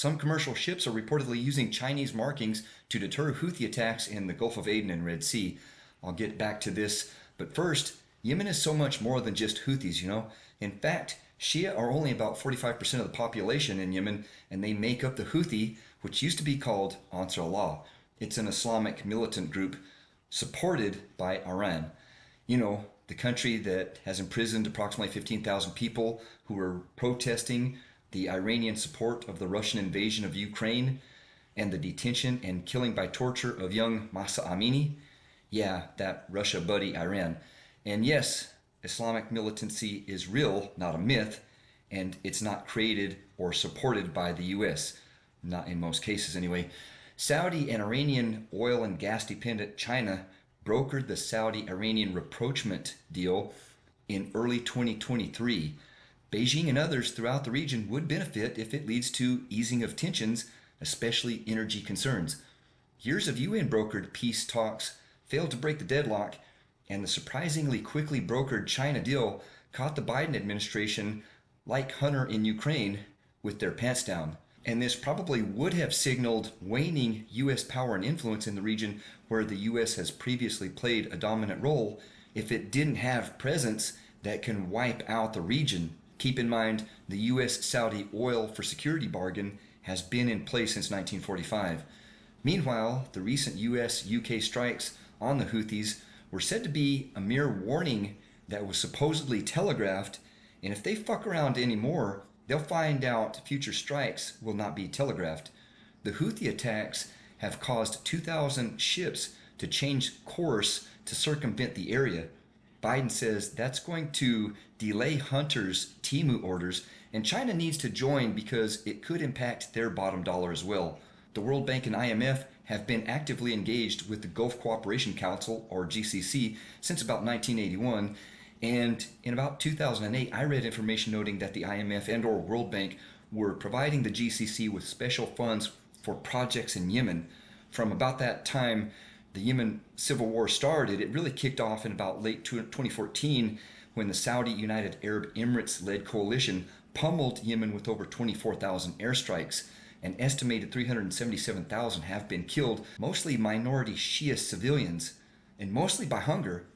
Some commercial ships are reportedly using Chinese markings to deter Houthi attacks in the Gulf of Aden and Red Sea. I'll get back to this, but first, Yemen is so much more than just Houthis. In fact, Shia are only about 45% of the population in Yemen, and they make up the Houthi, which used to be called Ansar Allah. It's an Islamic militant group supported by Iran. The country that has imprisoned approximately 15,000 people who were protesting the Iranian support of the Russian invasion of Ukraine and the detention and killing by torture of young Mahsa Amini. Yeah, that Russia buddy Iran. And yes, Islamic militancy is real, not a myth, and it's not created or supported by the US. Not in most cases, anyway. Saudi and Iranian oil and gas dependent China brokered the Saudi-Iranian rapprochement deal in early 2023. Beijing and others throughout the region would benefit if it leads to easing of tensions, especially energy concerns. Years of UN-brokered peace talks failed to break the deadlock, and the surprisingly quickly brokered China deal caught the Biden administration, like Hunter in Ukraine, with their pants down. And this probably would have signaled waning U.S. power and influence in the region where the U.S. has previously played a dominant role if it didn't have presence that can wipe out the region. Keep in mind, the U.S.-Saudi oil for security bargain has been in place since 1945. Meanwhile, the recent U.S.-UK strikes on the Houthis were said to be a mere warning that was supposedly telegraphed, and if they fuck around anymore, they'll find out future strikes will not be telegraphed. The Houthi attacks have caused 2,000 ships to change course to circumvent the area. Biden says that's going to delay Hunter's Timu orders, and China needs to join because it could impact their bottom dollar as well. The World Bank and IMF have been actively engaged with the Gulf Cooperation Council, or GCC, since about 1981. And in about 2008, I read information noting that the IMF and or World Bank were providing the GCC with special funds for projects in Yemen. From about that time, the Yemen civil war started. It really kicked off in about late 2014 when the Saudi United Arab Emirates-led coalition pummeled Yemen with over 24,000 airstrikes. An estimated 377,000 have been killed, mostly minority Shia civilians, and mostly by hunger.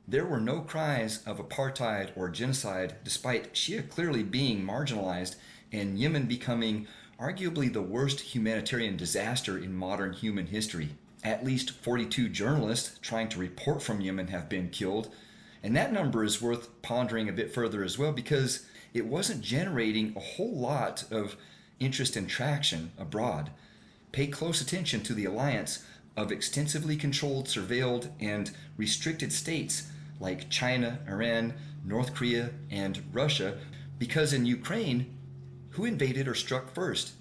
There were no cries of apartheid or genocide, despite Shia clearly being marginalized and Yemen becoming arguably the worst humanitarian disaster in modern human history. At least 42 journalists trying to report from Yemen have been killed, and that number is worth pondering a bit further as well because it wasn't generating a whole lot of interest and traction abroad. Pay close attention to the alliance of extensively controlled, surveilled, and restricted states like China, Iran, North Korea, and Russia, because in Ukraine, who invaded or struck first?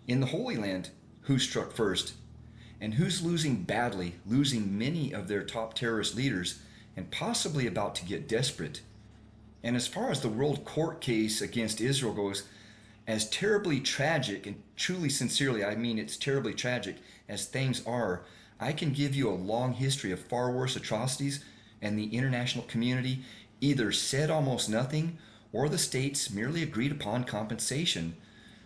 In the Holy Land, who struck first? And who's losing badly, losing many of their top terrorist leaders, and possibly about to get desperate? And as far as the world court case against Israel goes, as terribly tragic, and truly sincerely I mean it's terribly tragic, as things are, I can give you a long history of far worse atrocities, and the international community either said almost nothing or the states merely agreed upon compensation.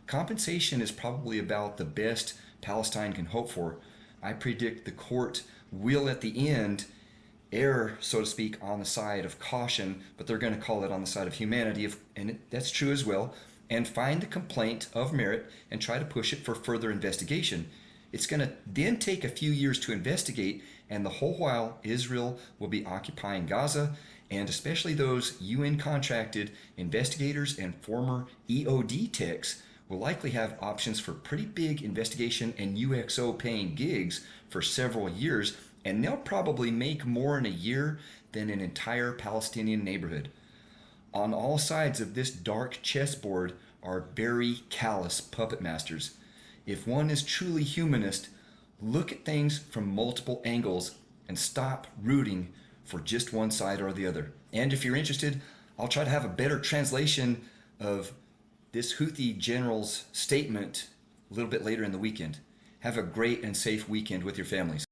Compensation is probably about the best Palestine can hope for. I predict the court will at the end err, so to speak, on the side of caution, but they're going to call it on the side of humanity, and that's true as well, and find the complaint of merit and try to push it for further investigation. It's going to then take a few years to investigate, and the whole while Israel will be occupying Gaza, and especially those UN contracted investigators and former EOD techs will likely have options for pretty big investigation and UXO paying gigs for several years, and they'll probably make more in a year than an entire Palestinian neighborhood. On all sides of this dark chessboard are very callous puppet masters. If one is truly humanist, look at things from multiple angles and stop rooting for just one side or the other. And if you're interested, I'll try to have a better translation of this Houthi general's statement a little bit later in the weekend. Have a great and safe weekend with your families.